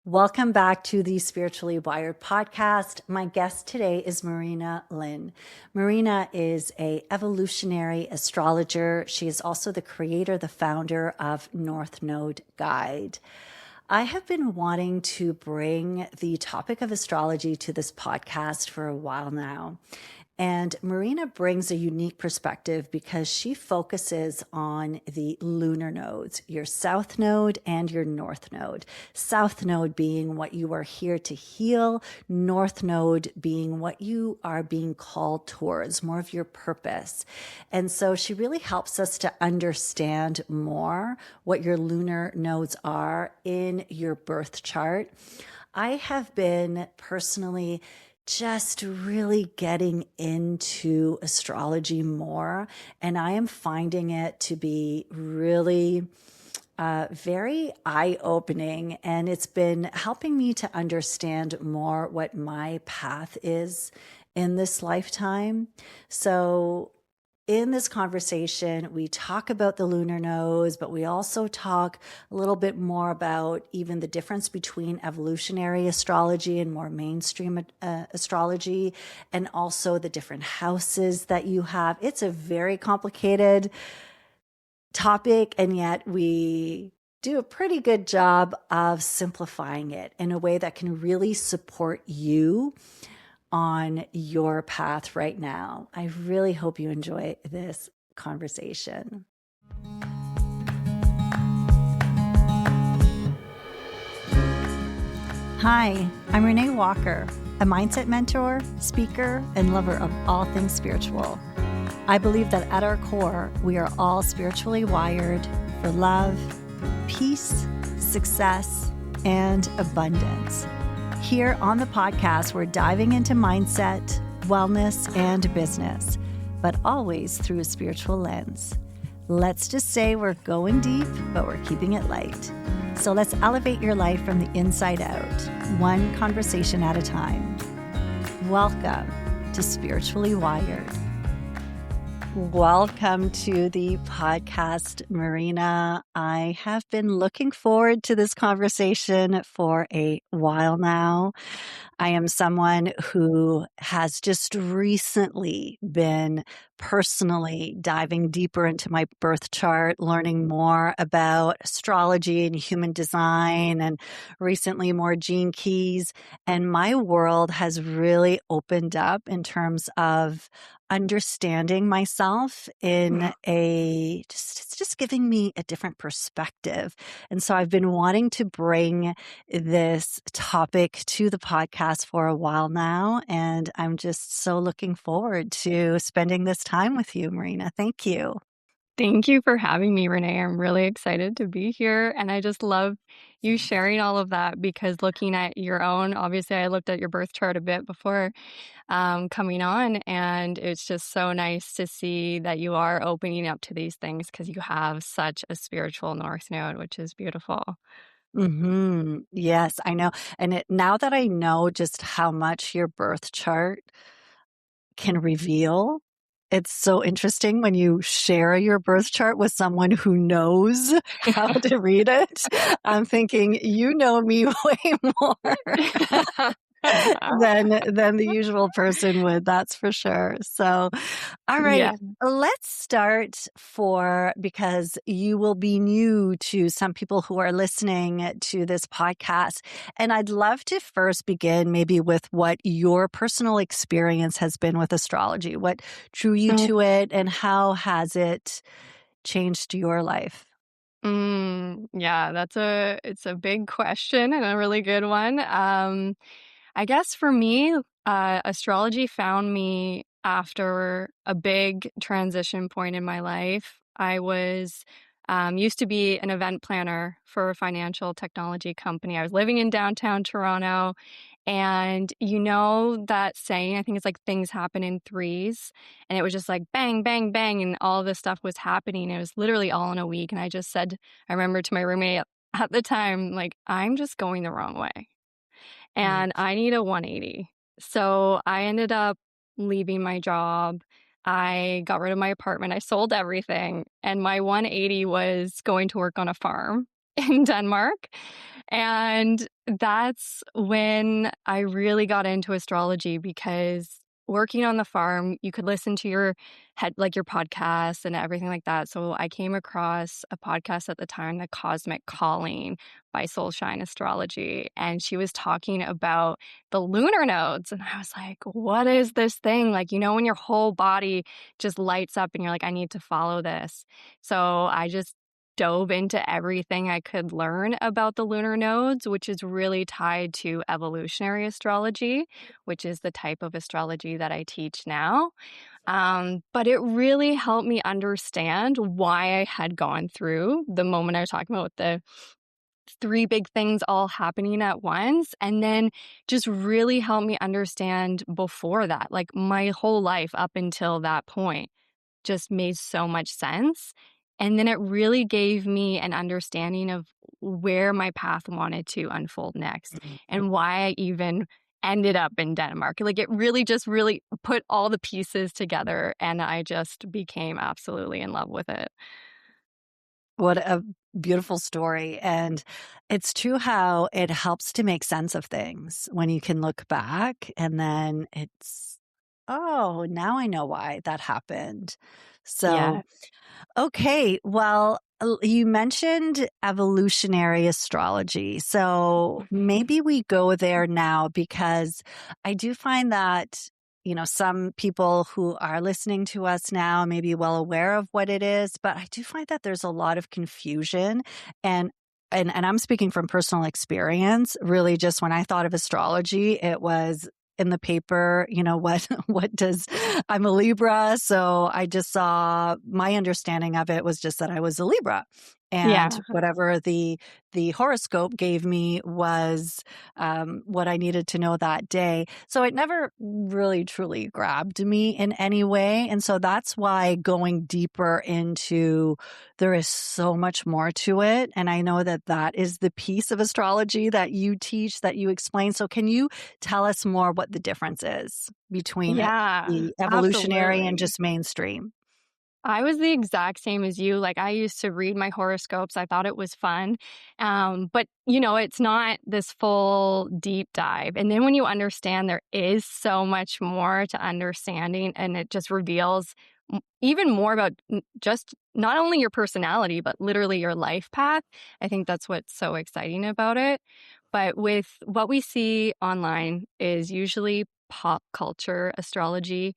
Welcome back to the Spiritually Wired podcast. My guest today is Marina Lynn. Marina is a evolutionary astrologer. She is also the creator, the founder of North Node Guide. I have been wanting to bring the topic of astrology to this podcast for a while now. And Marina brings a unique perspective because she focuses on the lunar nodes, your south node and your north node. South node being what you are here to heal, north node being what you are being called towards, more of your purpose. And so she really helps us to understand more what your lunar nodes are in your birth chart. I have been personally just really getting into astrology more, and I am finding it to be really very eye-opening, and it's been helping me to understand more what my path is in this lifetime. So in this conversation, we talk about the lunar nodes, but we also talk a little bit more about even the difference between evolutionary astrology and more mainstream astrology, and also the different houses that you have. It's a very complicated topic, and yet we do a pretty good job of simplifying it in a way that can really support you on your path right now. I really hope you enjoy this conversation. Hi, I'm Renée Walker, a mindset mentor, speaker, and lover of all things spiritual. I believe that at our core, we are all spiritually wired for love, peace, success, and abundance. Here on the podcast, we're diving into mindset, wellness, and business, but always through a spiritual lens. Let's just say we're going deep, but we're keeping it light. So let's elevate your life from the inside out, one conversation at a time. Welcome to Spiritually Wired. Welcome to the podcast, Marina. I have been looking forward to this conversation for a while now. I am someone who has just recently been personally diving deeper into my birth chart, learning more about astrology and human design, and recently more gene keys. And my world has really opened up in terms of understanding myself in it's just giving me a different perspective. And so I've been wanting to bring this topic to the podcast for a while now, and I'm just so looking forward to spending this time with you, Marina. Thank you. Thank you for having me, Renée. I'm really excited to be here. And I just love you sharing all of that because looking at your own, obviously, I looked at your birth chart a bit before coming on. And it's just so nice to see that you are opening up to these things because you have such a spiritual North Node, which is beautiful. Yes, I know. And now that I know just how much your birth chart can reveal, it's so interesting when you share your birth chart with someone who knows how to read it. I'm thinking, you know me way more than the usual person would, that's for sure. So, all right, Yeah. let's start because you will be new to some people who are listening to this podcast. And I'd love to first begin maybe with what your personal experience has been with astrology. What drew you to it, and how has it changed your life? Yeah, it's a big question and a really good one. I guess for me, astrology found me after a big transition point in my life. I was used to be an event planner for a financial technology company. I was living in downtown Toronto, and you know that saying, I think it's like things happen in threes, and it was just like bang, bang, bang, and all this stuff was happening. It was literally all in a week, and I just said, I remember to my roommate at the time, like, I'm just going the wrong way and I need a 180. So I ended up leaving my job. I got rid of my apartment. I sold everything. And my 180 was going to work on a farm. in Denmark. And that's when I really got into astrology because working on the farm, you could listen to your like your podcasts and everything like that. So I came across a podcast at the time, The Cosmic Calling by Soulshine Astrology. And she was talking about the lunar nodes. And I was like, what is this thing? Like, when your whole body just lights up and you're like, I need to follow this. So I just dove into everything I could learn about the lunar nodes, which is really tied to evolutionary astrology, which is the type of astrology that I teach now. But it really helped me understand why I had gone through the moment I was talking about with the three big things all happening at once. And then just really helped me understand before that, like my whole life up until that point just made so much sense. And then it really gave me an understanding of where my path wanted to unfold next and why I even ended up in Denmark. Like it really just really put all the pieces together and I just became absolutely in love with it. What a beautiful story. And it's true how it helps to make sense of things when you can look back and then it's, oh, now I know why that happened. So, Yeah. okay. Well, you mentioned evolutionary astrology. So Mhm. maybe we go there now because I do find that, some people who are listening to us now may be well aware of what it is, but I do find that there's a lot of confusion and and I'm speaking from personal experience. Really, just when I thought of astrology, it was in the paper, what does I'm a Libra, so I just saw my understanding of it was just that I was a Libra. And Yeah. whatever the horoscope gave me was what I needed to know that day. So it never really truly grabbed me in any way. And so that's why going deeper into there is so much more to it. And I know that that is the piece of astrology that you teach, that you explain. So can you tell us more what the difference is between Yeah, the evolutionary and absolutely. just mainstream? I was the exact same as you. Like, I used to read my horoscopes. I thought it was fun. But, it's not this full deep dive. And then when you understand there is so much more to understanding, and it just reveals even more about just not only your personality, but literally your life path. I think that's what's so exciting about it. But with what we see online is usually pop culture astrology.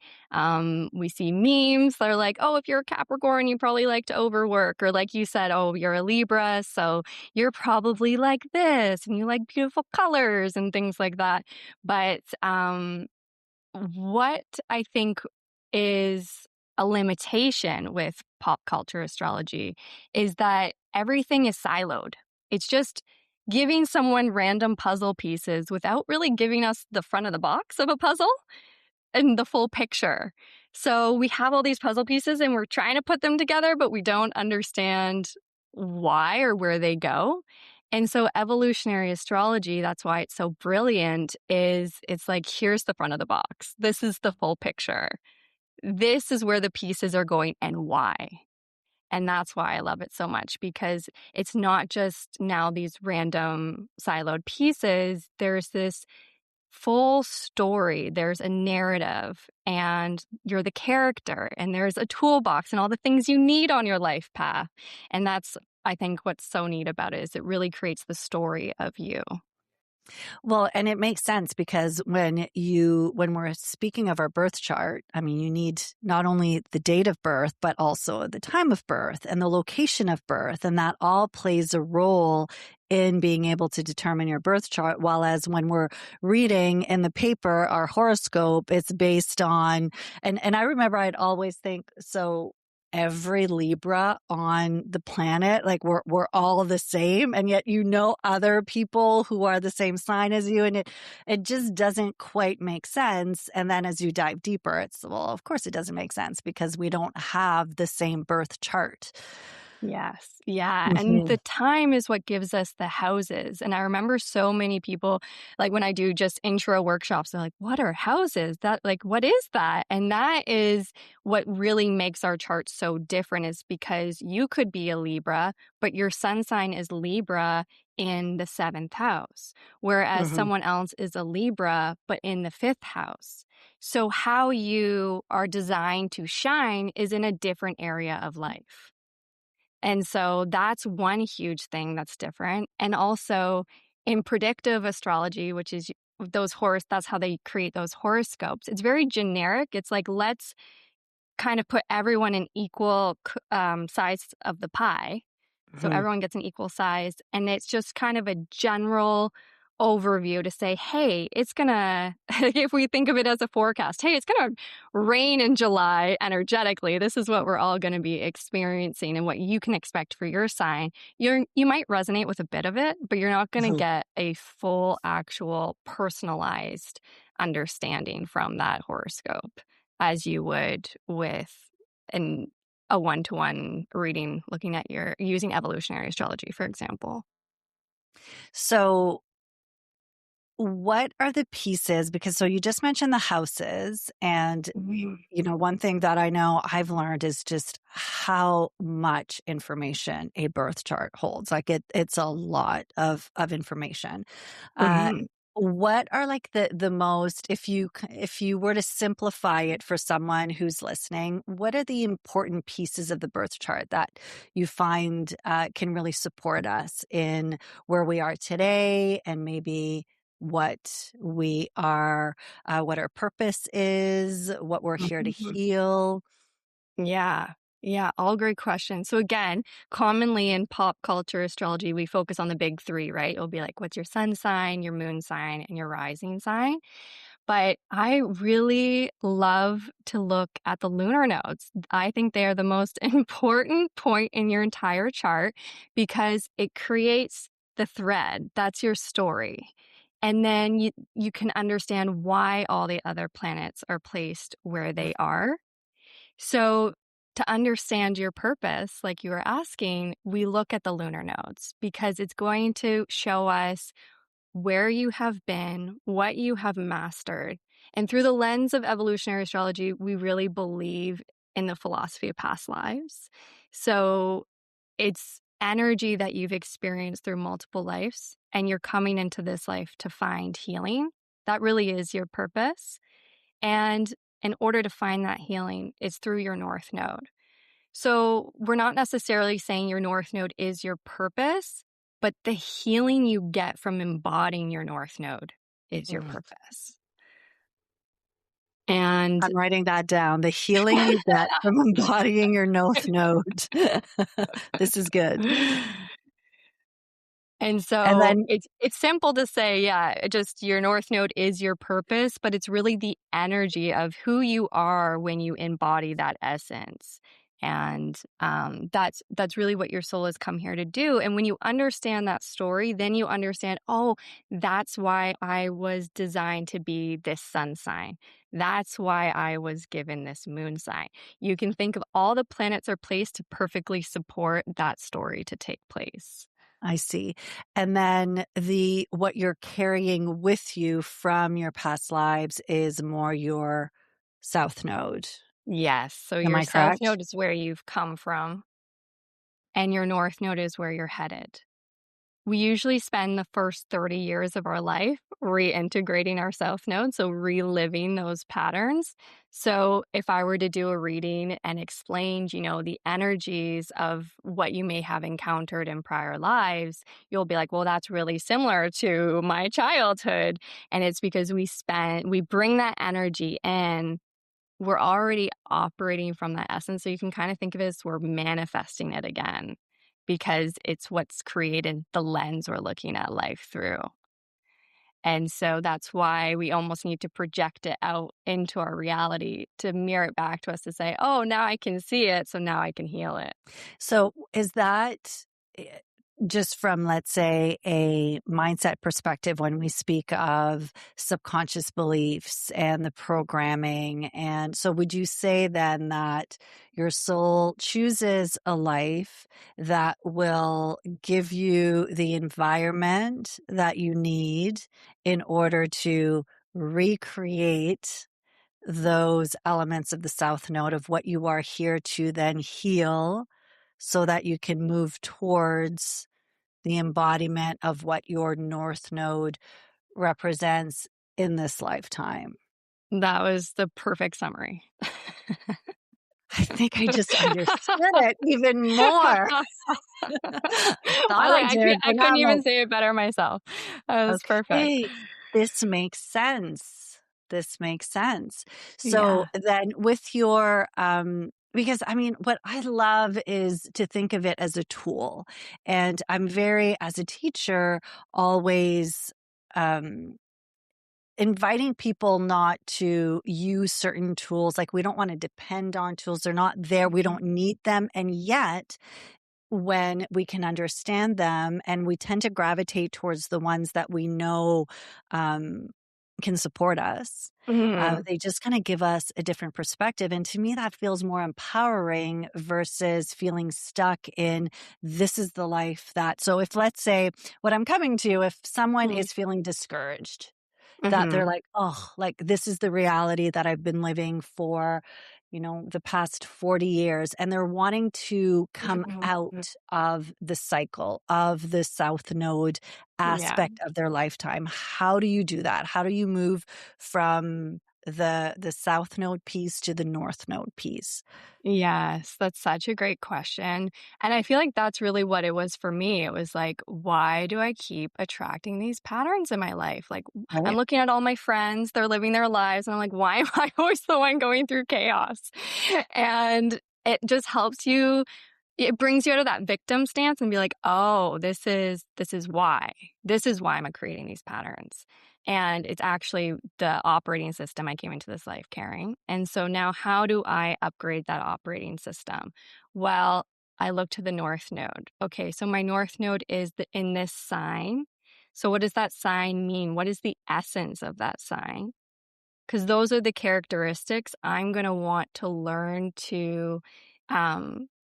We see memes that are like, oh, if you're a Capricorn, you probably like to overwork. Or like you said, oh, you're a Libra, so you're probably like this and you like beautiful colors and things like that. But what I think is a limitation with pop culture astrology is that everything is siloed. It's just giving someone random puzzle pieces without really giving us the front of the box of a puzzle and the full picture. So we have all these puzzle pieces and we're trying to put them together, but we don't understand why or where they go. And so evolutionary astrology, that's why it's so brilliant, is it's like, here's the front of the box. This is the full picture. This is where the pieces are going and why. And that's why I love it so much because it's not just now these random siloed pieces. There's this full story. There's a narrative, and you're the character, and there's a toolbox and all the things you need on your life path. And that's, I think, what's so neat about it is it really creates the story of you. Well, and it makes sense because when we're speaking of our birth chart, I mean, you need not only the date of birth, but also the time of birth and the location of birth. And that all plays a role in being able to determine your birth chart. While as when we're reading in the paper, our horoscope, it's based on, and I remember I'd always think, so every Libra on the planet, like we're all the same, and yet other people who are the same sign as you, and it just doesn't quite make sense. And then as you dive deeper, it's, well, of course it doesn't make sense because we don't have the same birth chart. Yes. Yeah. And Mhm. the time is what gives us the houses. And I remember so many people, like when I do just intro workshops, they're like, what are houses? That, like, what is that? And that is what really makes our chart so different, is because you could be a Libra, but your sun sign is Libra in the seventh house, whereas Mhm. someone else is a Libra, but in the fifth house. So how you are designed to shine is in a different area of life. And so that's one huge thing that's different. And also in predictive astrology, which is that's how they create those horoscopes. It's very generic. It's like, let's kind of put everyone in equal size of the pie, so Mhm. everyone gets an equal size. And it's just kind of a general overview to say, hey, it's gonna, if we think of it as a forecast, hey, it's gonna rain in July energetically. This is what we're all gonna be experiencing and what you can expect for your sign. You might resonate with a bit of it, but you're not gonna Mhm. get a full, actual, personalized understanding from that horoscope as you would with an a one-to-one reading, looking at your using evolutionary astrology, for example. So what are the pieces? Because so you just mentioned the houses, and Mhm. one thing that I know I've learned is just how much information a birth chart holds. Like it's a lot of information. Uh, Mhm. what are like the most, if you were to simplify it for someone who's listening, what are the important pieces of the birth chart that you find can really support us in where we are today, and maybe what our purpose is, what we're here to Mhm. heal? Yeah. Yeah, all great questions. So again, commonly in pop culture astrology, we focus on the big 3, right? It'll be like, what's your sun sign, your moon sign, and your rising sign? But I really love to look at the lunar nodes. I think they are the most important point in your entire chart because it creates the thread. That's your story. And then you can understand why all the other planets are placed where they are. So to understand your purpose, like you were asking, we look at the lunar nodes because it's going to show us where you have been, what you have mastered. And through the lens of evolutionary astrology, we really believe in the philosophy of past lives. So it's energy that you've experienced through multiple lives, and you're coming into this life to find healing. That really is your purpose. And in order to find that healing, it's through your north node. So we're not necessarily saying your north node is your purpose, but the healing you get from embodying your north node is your Mm. purpose. And I'm writing that down. The healing you get from embodying your North Node. This is good. And And so then it's simple to say, yeah, just your north node is your purpose, but it's really the energy of who you are when you embody that essence. And that's really what your soul has come here to do. And when you understand that story, then you understand, oh, that's why I was designed to be this sun sign. That's why I was given this moon sign. You can think of all the planets are placed to perfectly support that story to take place. I see. And then the what you're carrying with you from your past lives is more your South Node. Yes. So Am your I south correct? node is where you've come from, and your north node is where you're headed. We usually spend the first 30 years of our life reintegrating our south node, so reliving those patterns. So if I were to do a reading and explain, the energies of what you may have encountered in prior lives, you'll be like, well, that's really similar to my childhood. And it's because we bring that energy in, we're already operating from that essence. So you can kind of think of it as we're manifesting it again because it's what's created the lens we're looking at life through. And so that's why we almost need to project it out into our reality to mirror it back to us to say, oh, now I can see it. So now I can heal it. So is that just from, let's say, a mindset perspective, when we speak of subconscious beliefs and the programming. And so would you say then that your soul chooses a life that will give you the environment that you need in order to recreate those elements of the South Node of what you are here to then heal so that you can move towards the embodiment of what your North Node represents in this lifetime? That was the perfect summary. I think I just understood it even more. I I thought like I did, I but now couldn't I'm even like, say it better myself. That was perfect. okay, this makes sense. This makes sense. So Yeah. then with your, because I mean, what I love is to think of it as a tool. And I'm very, as a teacher, always, um, inviting people not to use certain tools. Like, we don't want to depend on tools. They're not there. We Mhm. don't need them. And yet, when we can understand them, and we tend to gravitate towards the ones that we know um, can support us. Mhm. They just kind of give us a different perspective. And to me, that feels more empowering versus feeling stuck in this is the life that. So, if let's say what I'm coming to, if someone Mhm. is feeling discouraged, that they're Mhm. like, "Oh, like, this is the reality that I've been living for, the past 40 years," and they're wanting to come Mhm. out of the cycle of the South Node Yeah. aspect of their lifetime. How do you do that? How do you move from the South Node piece to the North Node piece? Yes, that's such a great question. And I feel like that's really what it was for me. It was like, why do I keep attracting these patterns in my life? Like, I'm Right? looking at all my friends, they're living their lives, and I'm like, why am I always the one going through chaos? And it just helps you, it brings you out of that victim stance and be like, oh, this is why. This is why I'm creating these patterns. And it's actually the operating system I came into this life carrying. And so now how do I upgrade that operating system? Well, I look to the North Node. Okay, so my North Node is in this sign. So what does that sign mean? What is the essence of that sign? Because those are the characteristics I'm going to want to learn to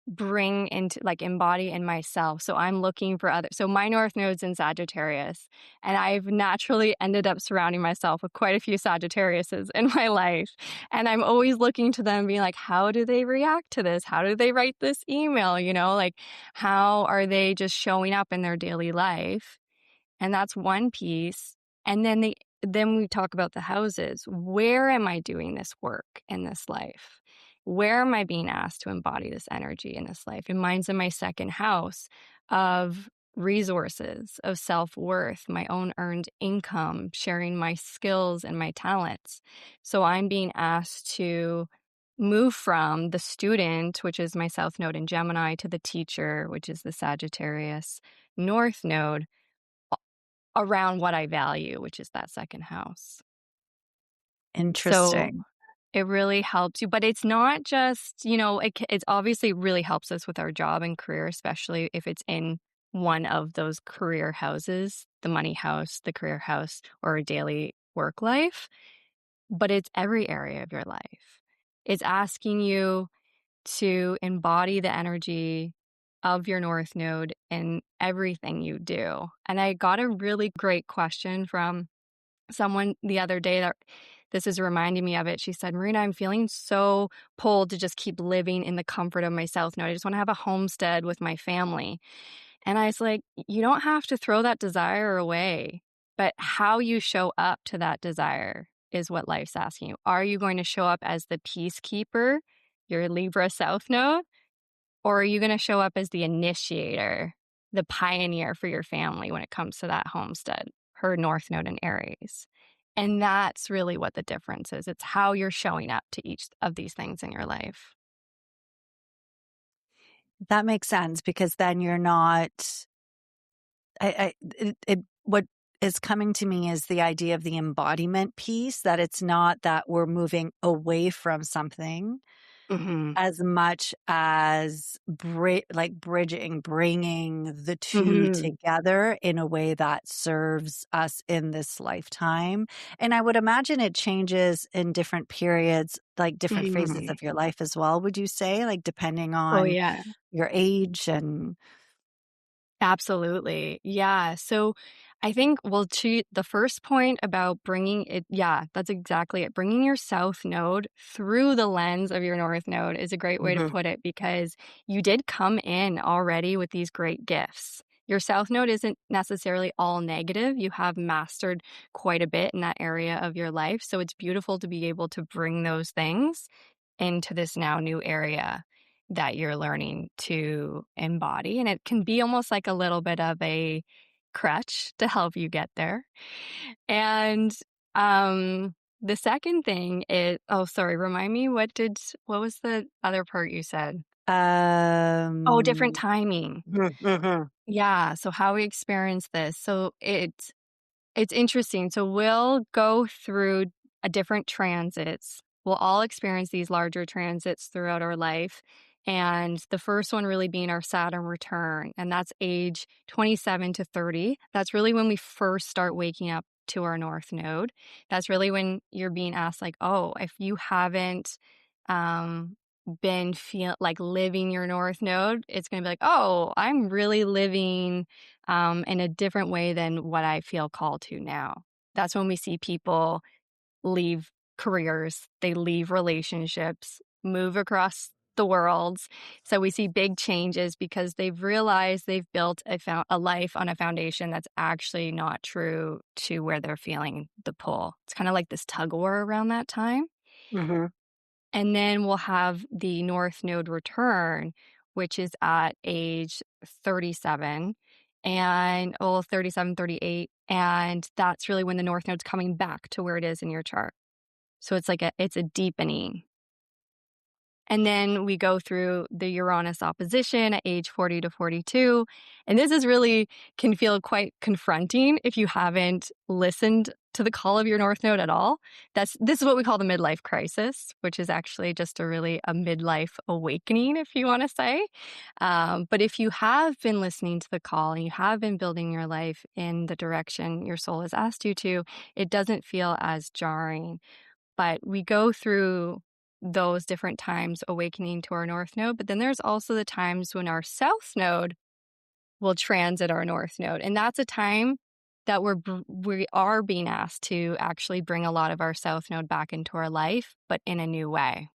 bring into, like, embody in myself. So I'm looking for other. So my North Node's in Sagittarius, and I've naturally ended up surrounding myself with quite a few Sagittariuses in my life. And I'm always looking to them, being like, how do they react to this? How do they write this email? Like, how are they just showing up in their daily life? And that's one piece. And then we talk about the houses. Where am I doing this work in this life? Where am I being asked to embody this energy in this life? And mine's in my second house of resources, of self-worth, my own earned income, sharing my skills and my talents. So I'm being asked to move from the student, which is my South Node in Gemini, to the teacher, which is the Sagittarius North Node, around what I value, which is that second house. So Interesting. it really helps you, but it's not just, it's obviously really helps us with our job and career, especially if it's in one of those career houses, the money house, the career house, or a daily work life, but it's every area of your life. It's asking you to embody the energy of your North Node in everything you do. And I got a really great question from someone the other day that this is reminding me of it. She said, Marina, I'm feeling so pulled to just keep living in the comfort of my South Node. I just want to have a homestead with my family. And I was like, you don't have to throw that desire away, but how you show up to that desire is what life's asking you. Are you going to show up as the peacekeeper, your Libra South Node? Or are you going to show up as the initiator, the pioneer for your family when it comes to that homestead, her North Node in Aries? And that's really what the difference is. It's how you're showing up to each of these things in your life. That makes sense, because then you're not. What is coming to me is the idea of the embodiment piece, that it's not that we're moving away from something, Mhm. as much as bridging, bringing the two Mhm. together in a way that serves us in this lifetime. And I would imagine it changes in different periods, like different phases Mhm. of your life as well, would you say? Like depending Oh, on yeah. your age and Absolutely. Yeah. So I think, well, to the first point about bringing it, yeah, that's exactly it. Bringing your south node through the lens of your north node is a great way to Mhm, put it because you did come in already with these great gifts. Your south node isn't necessarily all negative. You have mastered quite a bit in that area of your life. So it's beautiful to be able to bring those things into this now new area that you're learning to embody. And it can be almost like a little bit of a crutch to help you get there. And the second thing is, oh, sorry, remind me, what was the other part you said? Oh, different um, timing. mhm. Yeah. So how we experience this. So it's interesting. So we'll go through a different transits. We'll all experience these larger transits throughout our life. And the first one really being our Saturn return. And that's age 27 to 30. That's really when we first start waking up to our North Node. That's really when you're being asked, like, oh, if you haven't um, been like living your North Node, it's going to be like, oh, I'm really living in a different way than what I feel called to now. That's when we see people leave careers, they leave relationships, move across the world. So we see big changes because they've realized they've built a life on a foundation that's actually not true to where they're feeling the pull. It's kind of like this tug of war around that time. Mhm. And then we'll have the North Node return, which is at age 37 and 37, 38. And that's really when the North Node's coming back to where it is in your chart. So it's a deepening. And then we go through the Uranus opposition at age 40 to 42. And this is really can feel quite confronting if you haven't listened to the call of your North Node at all. This is what we call the midlife crisis, which is actually just a midlife awakening, if you want to say. But if you have been listening to the call and you have been building your life in the direction your soul has asked you to, it doesn't feel as jarring. But we go through those different times awakening to our North Node, but then there's also the times when our South Node will transit our North Node. And that's a time that we are being asked to actually bring a lot of our South Node back into our life, but in a new way.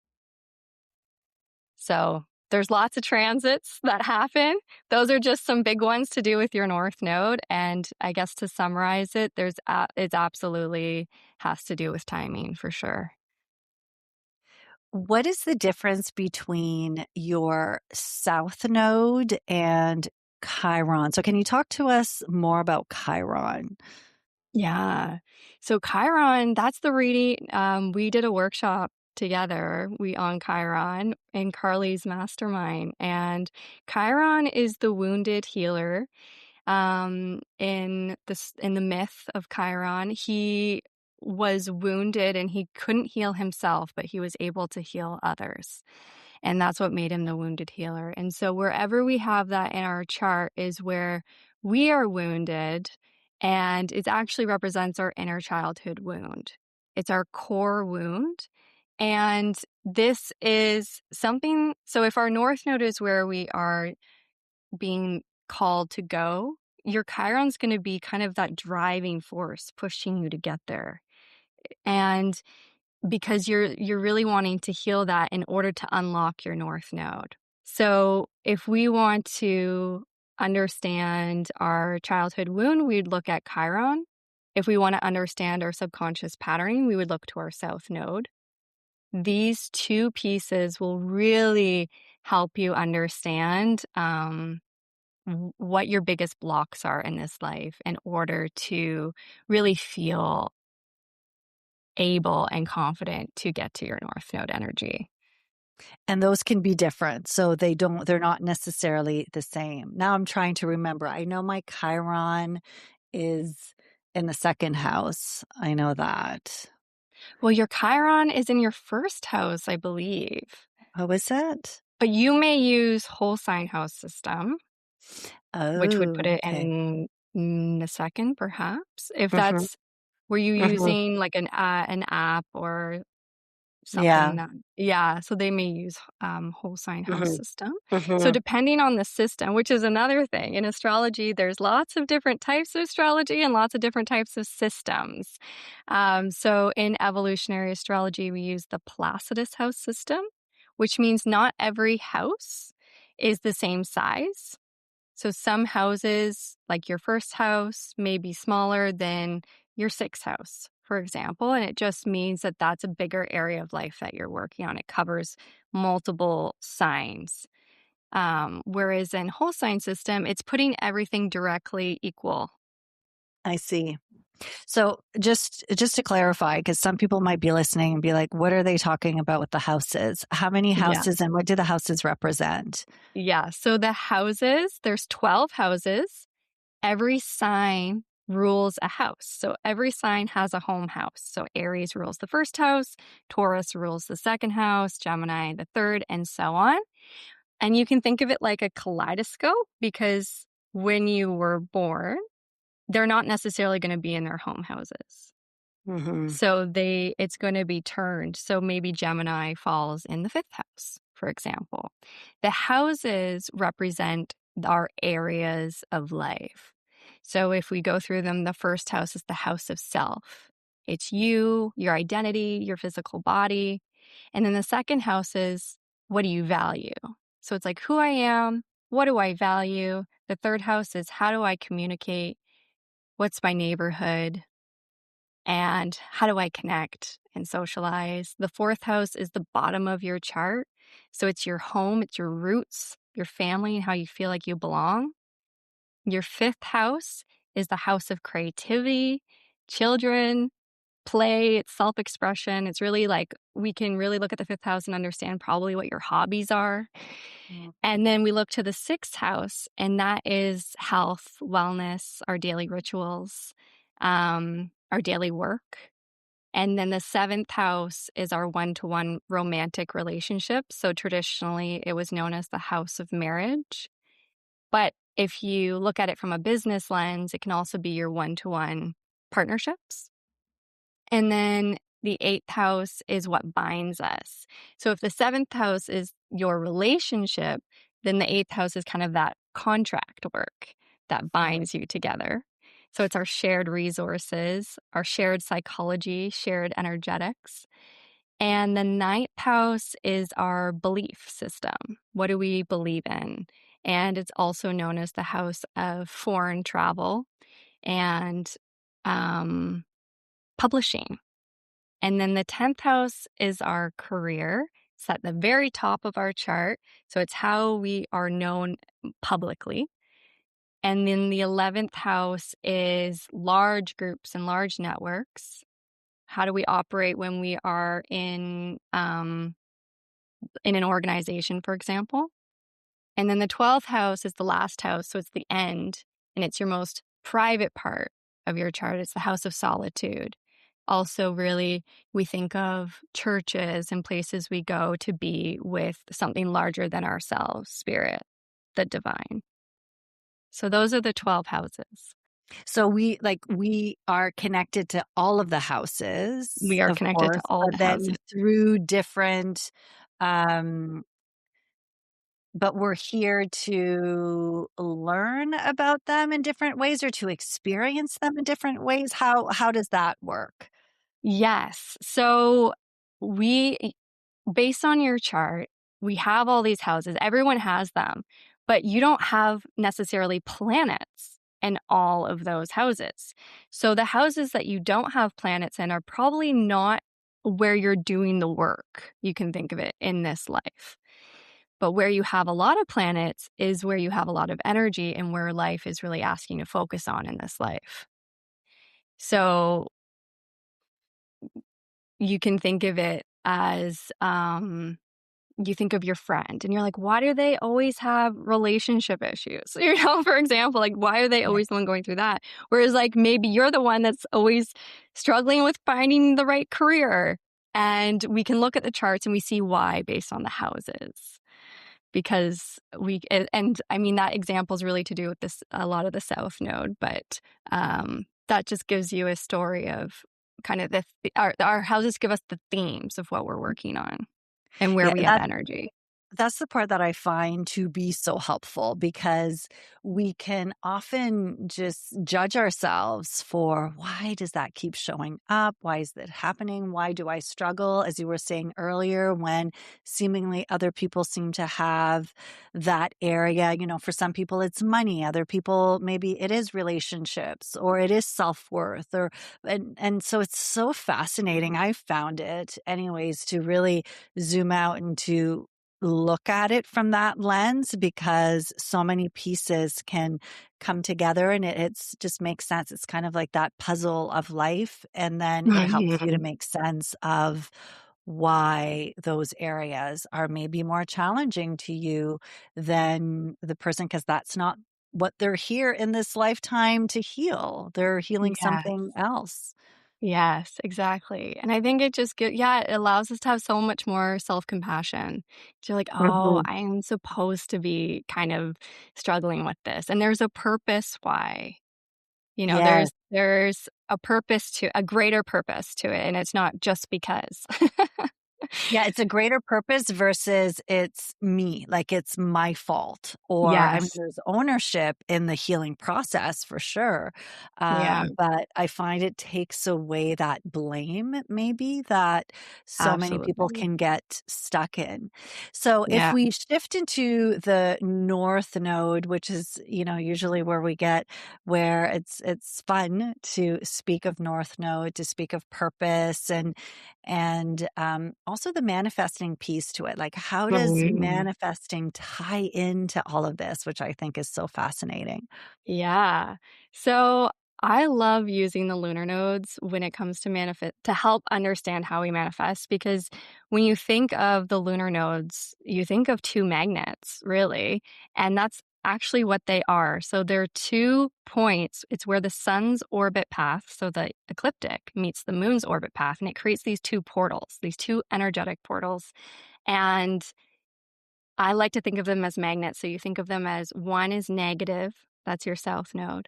So there's lots of transits that happen. Those are just some big ones to do with your North Node. And I guess to summarize it, it's absolutely has to do with timing for sure. What is the difference between your south node and Chiron? So can you talk to us more about Chiron? Yeah. So Chiron, that's the reading. We did a workshop together, we on Chiron in Carly's mastermind. And Chiron is the wounded healer. In the myth of Chiron, he was wounded and he couldn't heal himself, but he was able to heal others. And that's what made him the wounded healer. And so wherever we have that in our chart is where we are wounded, and it actually represents our inner childhood wound. It's our core wound. And this is something, so if our North Node is where we are being called to go, your Chiron's going to be kind of that driving force pushing you to get there. And because you're really wanting to heal that in order to unlock your North Node. So, if we want to understand our childhood wound, we'd look at Chiron. If we want to understand our subconscious patterning, we would look to our South Node. These two pieces will really help you understand what your biggest blocks are in this life in order to really feel able and confident to get to your North Node energy. And those can be different. So they're not necessarily the same. Now I'm trying to remember. I know my Chiron is in the second house. I know that. Well, your Chiron is in your first house, I believe. What was that? But you may use whole sign house system, which would put Oh, it okay. in the second, perhaps. If Hmm. that's were you Hmm. using like an app or Yeah. something that yeah, so they may use, whole sign house Hmm. system. So Hmm. depending on the system, which is another thing, in astrology, there's lots of different types of astrology and lots of different types of systems. So in evolutionary astrology, we use the Placidus house system, which means not every house is the same size. So some houses, like your first house, may be smaller than your sixth house, for example. And it just means that that's a bigger area of life that you're working on. It covers multiple signs. Whereas in whole sign system, it's putting everything directly equal. I see. So just to clarify, because some people might be listening and be like, what are they talking about with the houses? How many Yeah. houses and what do the houses represent? Yeah. So the houses, there's 12 houses. Every sign rules a house. So every sign has a home house. So Aries rules the first house, Taurus rules the second house, Gemini the third, and so on. And you can think of it like a kaleidoscope because when you were born, they're not necessarily going to be in their home houses. Hmm. So it's going to be turned. So maybe Gemini falls in the fifth house, for example. The houses represent our areas of life. So if we go through them, the first house is the house of self. It's you, your identity, your physical body. And then the second house is what do you value? So it's like who I am, what do I value? The third house is how do I communicate? What's my neighborhood? And how do I connect and socialize? The fourth house is the bottom of your chart. So it's your home, it's your roots, your family, and how you feel like you belong. Your fifth house is the house of creativity, children, play, it's self expression. It's really like we can really look at the fifth house and understand probably what your hobbies are. And then we look to the sixth house, and that is health, wellness, our daily rituals, our daily work. And then the seventh house is our one-to-one romantic relationship. So traditionally, it was known as the house of marriage. But if you look at it from a business lens, it can also be your one-to-one partnerships. And then the eighth house is what binds us. So if the seventh house is your relationship, then the eighth house is kind of that contract work that binds you together. So it's our shared resources, our shared psychology, shared energetics. And the ninth house is our belief system. What do we believe in? And it's also known as the house of foreign travel and um, publishing. And then the 10th house is our career. It's at the very top of our chart. So it's how we are known publicly. And then the 11th house is large groups and large networks. How do we operate when we are in an organization, for example? And then the 12th house is the last house. So it's the end, and it's your most private part of your chart. It's the house of solitude. Also, really, we think of churches and places we go to be with something larger than ourselves, spirit, the divine. So those are the 12 houses. So we are connected to all of the houses, We are of connected to course, all but the then houses. through different, um, but we're here to learn about them in different ways or to experience them in different ways. How does that work? Yes. So we based on your chart, we have all these houses. Everyone has them, but you don't have necessarily planets in all of those houses. So the houses that you don't have planets in are probably not where you're doing the work. You can think of it in this life. But where you have a lot of planets is where you have a lot of energy and where life is really asking to focus on in this life. So you can think of it as you think of your friend and you're like, why do they always have relationship issues? For example, like, why are they Yeah. always the one going through that? Whereas, like, maybe you're the one that's always struggling with finding the right career. And we can look at the charts and we see why based on the houses. Because and I mean, that example is really to do with this, a lot of the South Node, but that just gives you a story of kind of our houses give us the themes of what we're working on and where Yeah, we have energy. that's the part that I find to be so helpful because we can often just judge ourselves for why does that keep showing up? Why is that happening? Why do I struggle? As you were saying earlier, when seemingly other people seem to have that area, for some people it's money, other people maybe it is relationships or it is self-worth and so it's so fascinating. I found it anyways to really zoom out and to look at it from that lens because so many pieces can come together and it's just makes sense. It's kind of like that puzzle of life. And then it helps you to Mhm. make sense of why those areas are maybe more challenging to you than the person, because that's not what they're here in this lifetime to heal. They're healing something Yes. else. Yes, exactly. And I think it just yeah, it allows us to have so much more self-compassion. You're like, "Oh, Mhm. I am supposed to be kind of struggling with this, and there's a purpose why." Yes. There's a greater purpose to it, and it's not just because. Yeah, it's a greater purpose versus it's me, like it's my fault. Or, I mean, Yes. there's ownership in the healing process for sure. Yeah, But I find it takes away that blame, maybe that so many people absolutely. can get stuck in. So if Yeah. we shift into the North Node, which is, usually where it's fun to speak of North Node, to speak of purpose and also the manifesting piece to it. Like, how does Mhm. manifesting tie into all of this, which I think is so fascinating? Yeah. So I love using the lunar nodes when it comes to manifest to help understand how we manifest because when you think of the lunar nodes, you think of two magnets, really. And that's actually what they are. So they're 2 points. It's where the sun's orbit path, so the ecliptic, meets the moon's orbit path. And it creates these two portals, these two energetic portals. And I like to think of them as magnets. So you think of them as one is negative, that's your south node,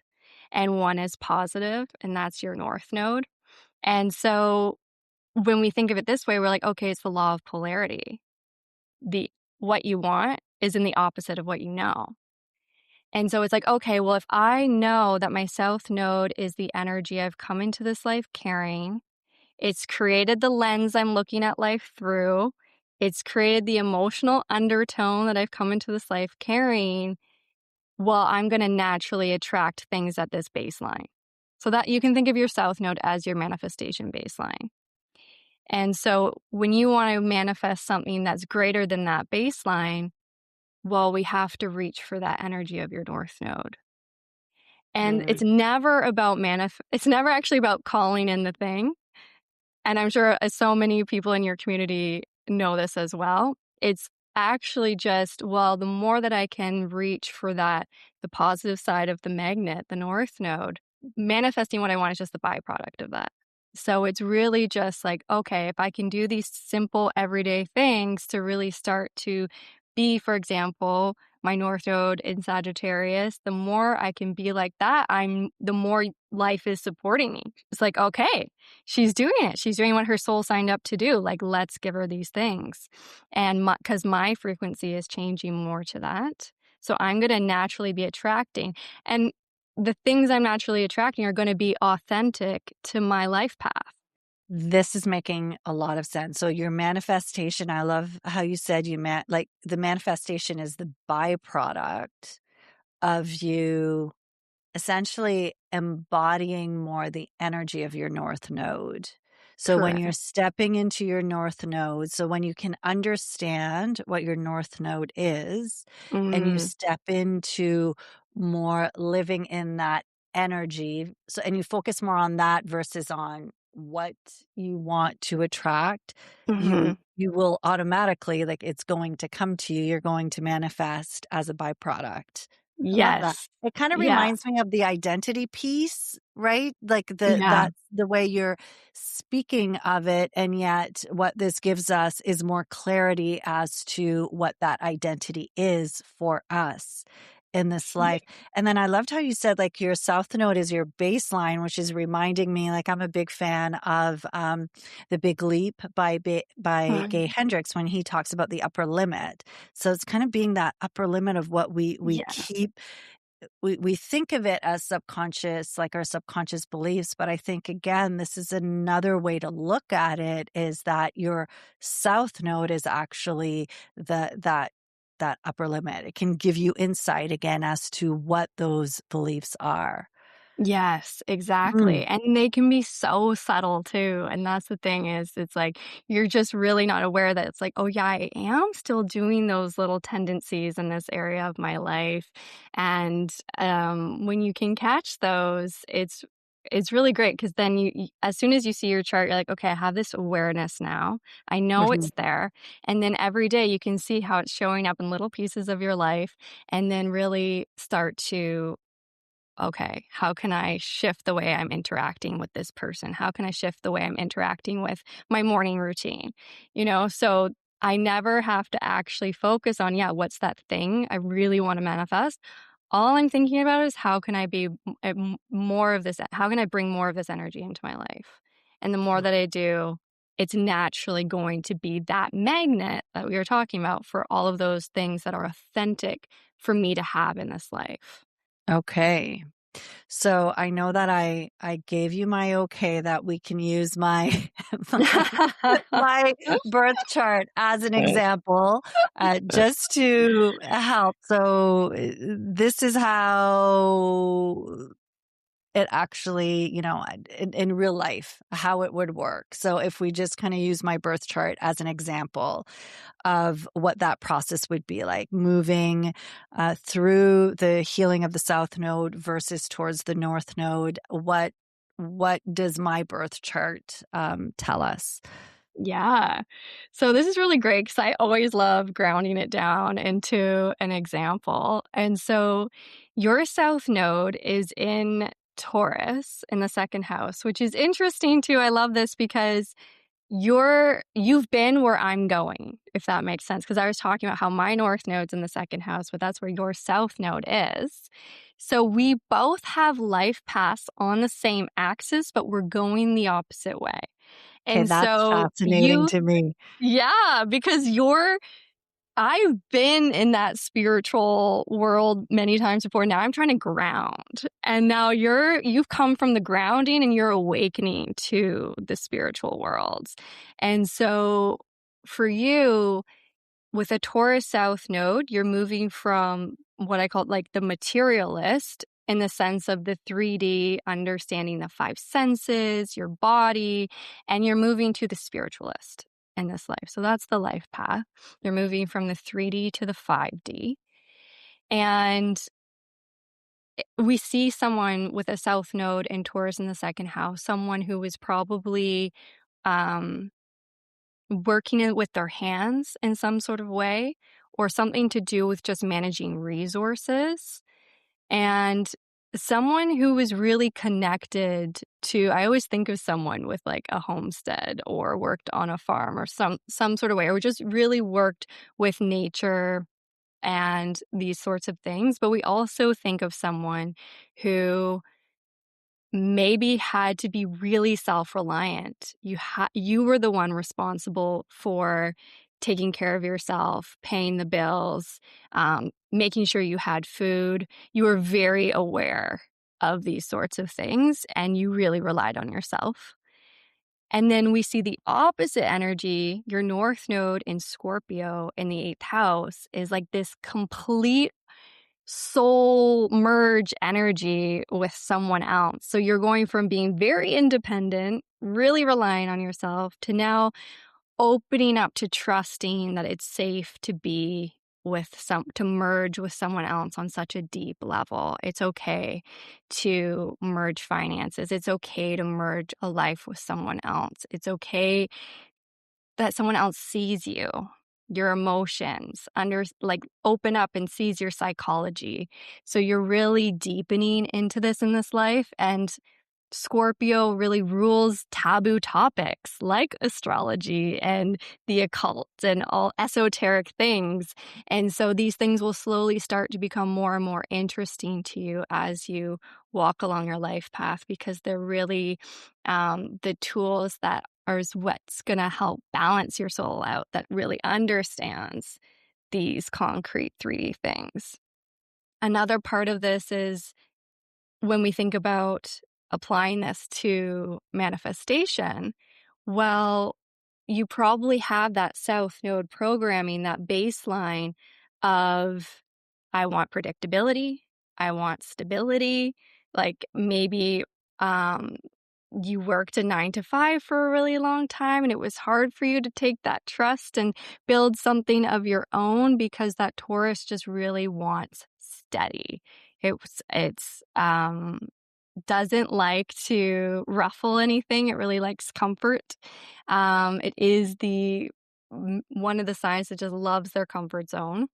and one is positive, and that's your north node. And so when we think of it this way, we're like, okay, it's the law of polarity. The What you want is in the opposite of what you know. And so it's like, okay, well, if I know that my south node is the energy I've come into this life carrying, it's created the lens I'm looking at life through. It's created the emotional undertone that I've come into this life carrying. Well, I'm going to naturally attract things at this baseline. So that you can think of your south node as your manifestation baseline. And so when you want to manifest something that's greater than that baseline, well, we have to reach for that energy of your north node. And Mm. it's never actually about calling in the thing. And I'm sure so many people in your community know this as well. It's actually just, well, the more that I can reach for the positive side of the magnet, the north node, manifesting what I want is just the byproduct of that. So it's really just like, okay, if I can do these simple everyday things to really start to be, for example, my north node in Sagittarius, the more I can be like that, the more life is supporting me. It's like, okay, she's doing it. She's doing what her soul signed up to do. Like, let's give her these things. And because my frequency is changing more to that. So I'm going to naturally be attracting. And the things I'm naturally attracting are going to be authentic to my life path. This is making a lot of sense. So your manifestation, I love how you said like the manifestation is the byproduct of you essentially embodying more the energy of your north node. So when you're Correct. stepping into your north node, so when you can understand what your north node is and you Mm, step into more living in that energy, so and you focus more on that versus on what you want to attract, mhm. you will automatically, like, it's going to come to you, you're going to manifest as a byproduct. I love that. Yes. It kinda Yeah. reminds me of the identity piece right? Like Yeah. that's the way you're speaking of it. And yet what this gives us is more clarity as to what that identity is for us in this life. And then I loved how you said like your south node is your baseline, which is reminding me like I'm a big fan of The Big Leap by Gay Mm. Hendricks when he talks about the upper limit. So it's kind of being that upper limit of what we Yes. keep, we think of it as subconscious, like our subconscious beliefs. But I think, again, this is another way to look at it, is that your south node is actually that upper limit. It can give you insight again as to what those beliefs are. Yes, Mm. exactly. And they can be so subtle too. And that's the thing is it's like you're just really not aware that it's like, oh yeah, I am still doing those little tendencies in this area of my life. And when you can catch those, it's really great because then as soon as you see your chart, you're like, okay, I have this awareness now. I know Mhm. it's there. And then every day you can see how it's showing up in little pieces of your life and then really start to okay, how can I shift the way I'm interacting with this person? How can I shift the way I'm interacting with my morning routine? So I never have to actually focus on, yeah, what's that thing I really want to manifest? All I'm thinking about is how can I be more of this? How can I bring more of this energy into my life? And the more that I do, it's naturally going to be that magnet that we were talking about for all of those things that are authentic for me to have in this life. Okay. So I know that I gave you my okay that we can use my my my birth chart as an example, just to help. So this is how it actually, in real life, how it would work. So if we just kind of use my birth chart as an example of what that process would be like, moving through the healing of the south node versus towards the north node, what does my birth chart tell us? Yeah. So this is really great because I always love grounding it down into an example. And so your south node is in Taurus in the second house, which is interesting too. I love this because you've been where I'm going, if that makes sense. Because I was talking about how my north node's in the second house, but that's where your south node is. So we both have life paths on the same axis, but we're going the opposite way. Okay, And that's so fascinating to me. yeah, because I've been in that spiritual world many times before. Now I'm trying to ground. And now you've come from the grounding and you're awakening to the spiritual worlds. And so for you, with a Taurus South node, you're moving from what I call like the materialist in the sense of the 3D, understanding the five senses, your body, and you're moving to the spiritualist in this life. So that's the life path. You're moving from the 3D to the 5D. And we see someone with a South node and Taurus in the second house, someone who was probably um, working it with their hands in some sort of way or something to do with just managing resources and someone who was really connected to I always think of someone with like a homestead or worked on a farm or some sort of way or just really worked with nature and these sorts of things but we also think of someone who maybe had to be really self-reliant. You were the one responsible for taking care of yourself, paying the bills, making sure you had food. You were very aware of these sorts of things, and you really relied on yourself. And then we see the opposite energy. Your North Node in Scorpio in the eighth house is like this complete soul merge energy with someone else. So you're going from being very independent, really relying on yourself, to now opening up to trusting that it's safe to be to merge with someone else on such a deep level. It's okay to merge finances. It's okay to merge a life with someone else. It's okay that someone else sees you, your emotions, like open up and sees your psychology. So you're really deepening into this in this life. And Scorpio really rules taboo topics like astrology and the occult and all esoteric things. And so these things will slowly start to become more and more interesting to you as you walk along your life path, because they're really the tools that are what's going to help balance your soul out, that really understands these concrete 3D things. Another part of this is when we think about applying this to manifestation, well, you probably have that South Node programming, that baseline of, I want predictability, I want stability. Like maybe um, you worked a 9 to 5 for a really long time and it was hard for you to take that trust and build something of your own, because that Taurus just really wants steady. It's doesn't like to ruffle anything. It really likes comfort. It is one of the signs that just loves their comfort zone.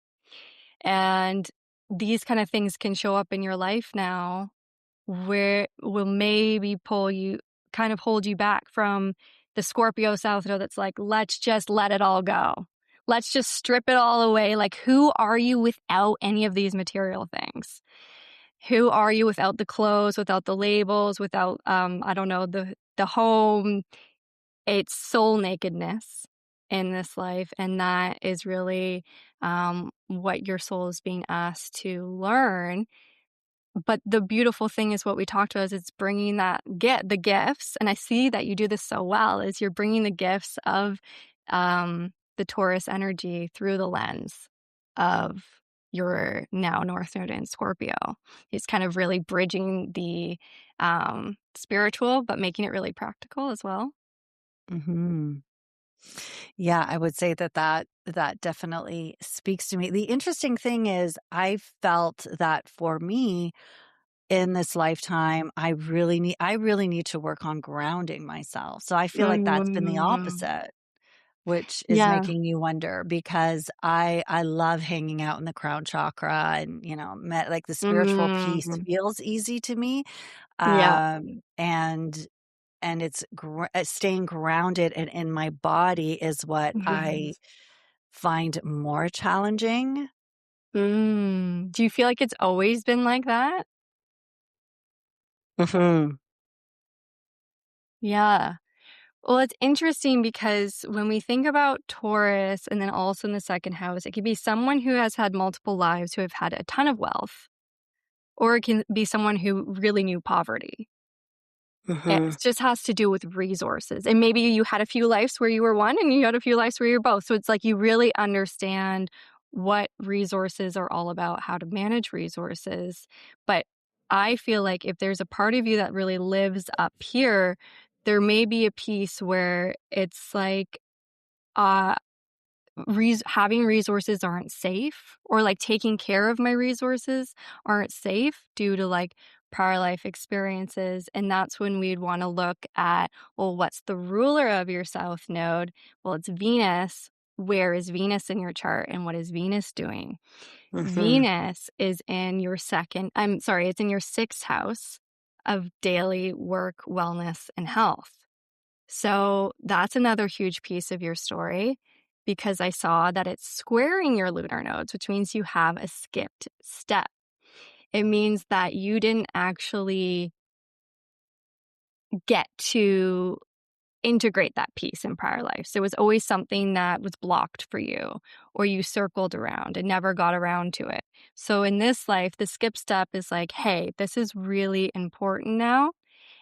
And these kind of things can show up in your life now, where will maybe kind of hold you back from the Scorpio South Node that's like, let's just let it all go. Let's just strip it all away. Like, who are you without any of these material things? Who are you without the clothes, without the labels, without, I don't know, the home? It's soul nakedness in this life. And that is really what your soul is being asked to learn. But the beautiful thing is what we talked about is it's bringing the gifts. And I see that you do this so well, is you're bringing the gifts of the Taurus energy through the lens of your now North Node in Scorpio. It's kind of really bridging the spiritual, but making it really practical as well. Hmm. Yeah, I would say that definitely speaks to me. The interesting thing is, I felt that for me in this lifetime, I really need to work on grounding myself. So I feel like that's been the Mm, opposite, which is yeah. making you wonder, because I love hanging out in the crown chakra, and like the spiritual piece Mm, feels easy to me. yeah. Um, and it's staying grounded and in my body is what I find more challenging. Do you feel like it's always been like that? Mhm. Yeah. Well, it's interesting because when we think about Taurus and then also in the second house, it could be someone who has had multiple lives who have had a ton of wealth, or it can be someone who really knew poverty. It Mhm. just has to do with resources. And maybe you had a few lives where you were one and you had a few lives where you're both. So it's like you really understand what resources are all about, how to manage resources. But I feel like if there's a part of you that really lives up here, there may be a piece where it's like, uh, having resources aren't safe, or like taking care of my resources aren't safe due to like prior life experiences. And that's when we'd want to look at, well, what's the ruler of your South Node? Well, it's Venus. Where is Venus in your chart, and what is Venus doing? Mhm. Venus is in your it's in your sixth house of daily work, wellness, and health. So that's another huge piece of your story, because I saw that it's squaring your lunar nodes, which means you have a skipped step. It means that you didn't actually get to integrate that piece in prior lives. It was always something that was blocked for you, or you circled around and never got around to it. So in this life, the skip step is like, hey, this is really important now.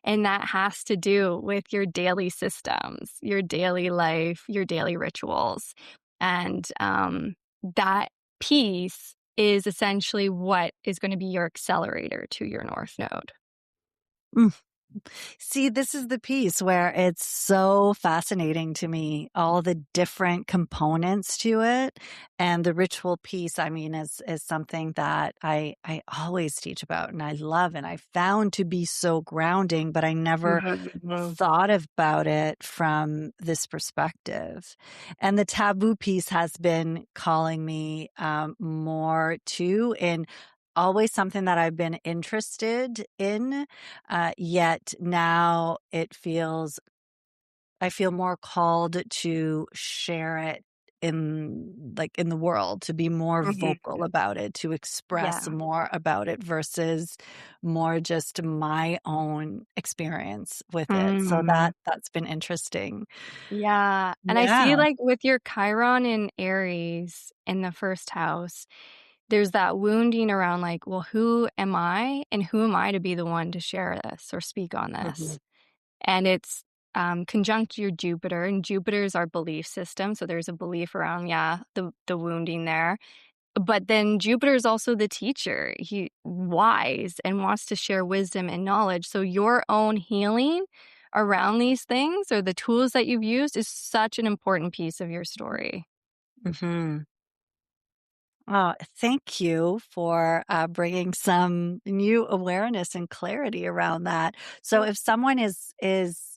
And that has to do with your daily systems, your daily life, your daily rituals. And that piece is essentially what is going to be your accelerator to your North Node. Mm. See, this is the piece where it's so fascinating to me, all the different components to it. And the ritual piece, I mean, is something that I always teach about and I love, and I found to be so grounding, but I never Mhm. thought about it from this perspective. And the taboo piece has been calling me more too, in always something that I've been interested in, yet now I feel more called to share it in the world, to be more Mhm. vocal about it, to express Yeah. more about it versus more just my own experience with it. So Mhm. that's been interesting. Yeah, and I see, Yeah. like, with your Chiron in Aries in the 1st house, there's that wounding around, like, "Well, who am I, and who am I to be the one to share this or speak on Mhm. this?" And it's, conjunct your Jupiter, and Jupiter is our belief system, so there's a belief around, yeah, the wounding there. But then Jupiter is also the teacher. He wise and wants to share wisdom and knowledge. So your own healing around these things or the tools that you've used is such an important piece of your story. Mhm. Thank you for bringing some new awareness and clarity around that. So, if someone is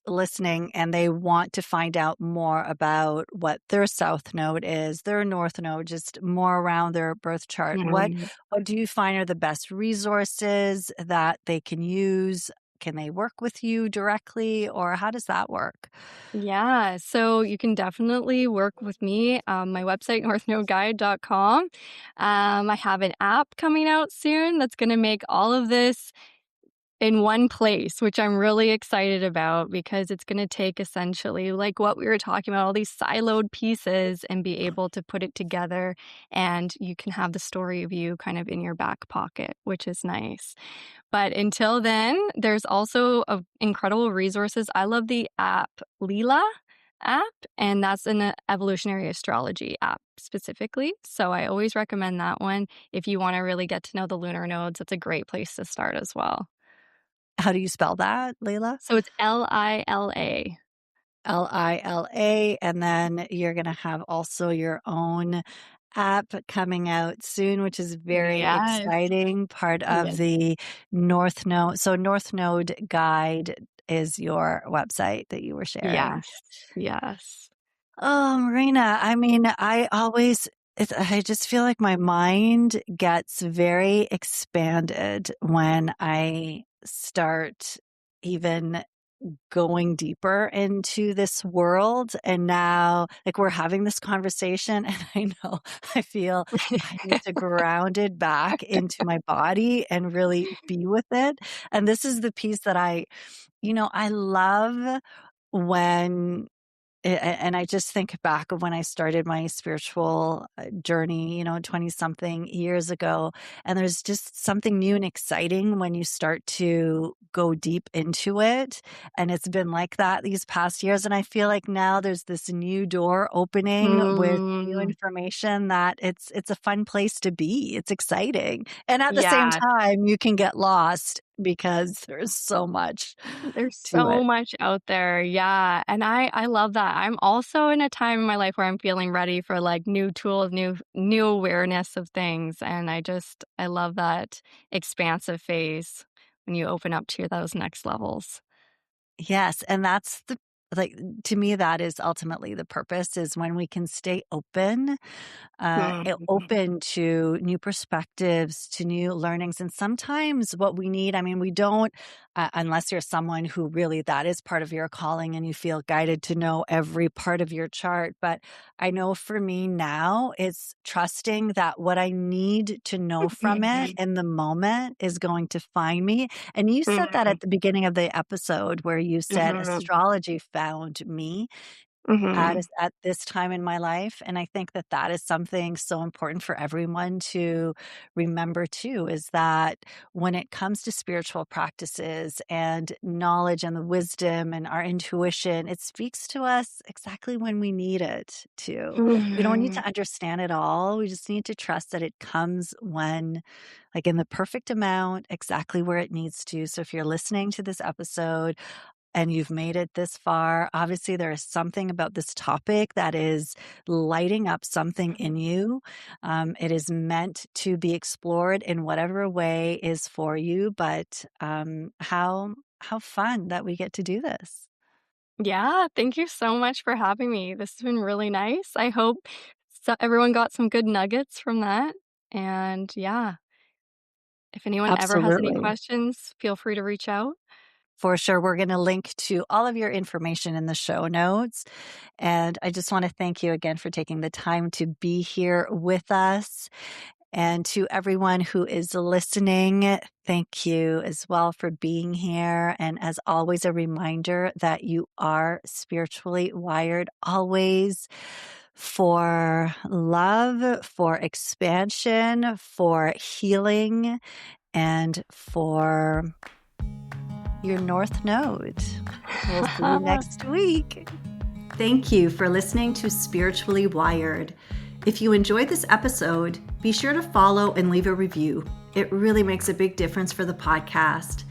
listening and they want to find out more about what their south node is, their north node, just more around their birth chart, Mhm. what do you find are the best resources that they can use? Can they work with you directly, or how does that work? Yeah, so you can definitely work with me. My website, northnodeguide.com. I have an app coming out soon that's going to make all of this in one place, which I'm really excited about because it's gonna take essentially, like what we were talking about, all these siloed pieces and be able to put it together, and you can have the story of you kind of in your back pocket, which is nice. But until then, there's also incredible resources. I love the app Leela app, and that's an evolutionary astrology app specifically. So I always recommend that one if you wanna really get to know the lunar nodes. It's a great place to start as well. How do you spell that, Layla? So it's Lila. Lila, and then you're gonna have also your own app coming out soon, which is very Yes. exciting, part of Yes. the North Node. So North Node Guide is your website that you were sharing. Yes. Yes. Oh, Marina, I mean, I just feel like my mind gets very expanded when I start even going deeper into this world. And now, like, we're having this conversation, and I know I feel I need to ground it back into my body and really be with it. And this is the piece that I love when and I just think back of when I started my spiritual journey, 20 something years ago. And there's just something new and exciting when you start to go deep into it. And it's been like that these past years. And I feel like now there's this new door opening with new Mm. information that it's a fun place to be. It's exciting. And at the same Yeah. time, you can get lost because there's so much There's to so it. much out there. Yeah. And I love that. I'm also in a time in my life where I'm feeling ready for like new tools, new awareness of things. And I love that expansive phase when you open up to those next levels. Yes, and that's like, to me, that is ultimately the purpose, is when we can stay open, Mhm. open to new perspectives, to new learnings. And sometimes what we need, I mean, we don't, unless you're someone who really that is part of your calling and you feel guided to know every part of your chart. But I know for me now, it's trusting that what I need to know from it Mhm. in the moment is going to find me. And you said that Mhm. at the beginning of the episode where you said Mhm. astrology found me Mhm. at this time in my life. And I think that that is something so important for everyone to remember too, is that when it comes to spiritual practices and knowledge and the wisdom and our intuition, it speaks to us exactly when we need it to. We don't need Mhm. to understand it all. We just need to trust that it comes when, like, in the perfect amount, exactly where it needs to. So if you're listening to this episode, and you've made it this far, obviously there is something about this topic that is lighting up something in you. It is meant to be explored in whatever way is for you, but how fun that we get to do this. Yeah, thank you so much for having me. This has been really nice. I hope everyone got some good nuggets from that. And yeah, if anyone ever has any Absolutely. questions, feel free to reach out. For sure. We're going to link to all of your information in the show notes. And I just want to thank you again for taking the time to be here with us. And to everyone who is listening, thank you as well for being here. And as always, a reminder that you are spiritually wired always for love, for expansion, for healing, and for your North Node. We'll see you next week. Thank you for listening to Spiritually Wired. If you enjoyed this episode, be sure to follow and leave a review. It really makes a big difference for the podcast.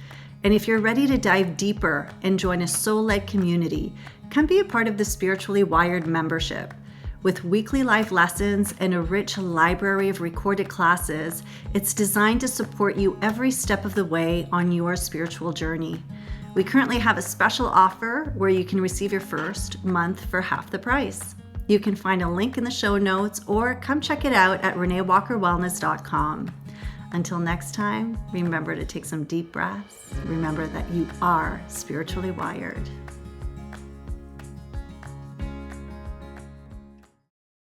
And if you're ready to dive deeper and join a soul-led community, come be a part of the Spiritually Wired membership. With weekly live lessons and a rich library of recorded classes, it's designed to support you every step of the way on your spiritual journey. We currently have a special offer where you can receive your first month for half the price. You can find a link in the show notes or come check it out at reneewalkerwellness.com. Until next time, remember to take some deep breaths. Remember that you are spiritually wired.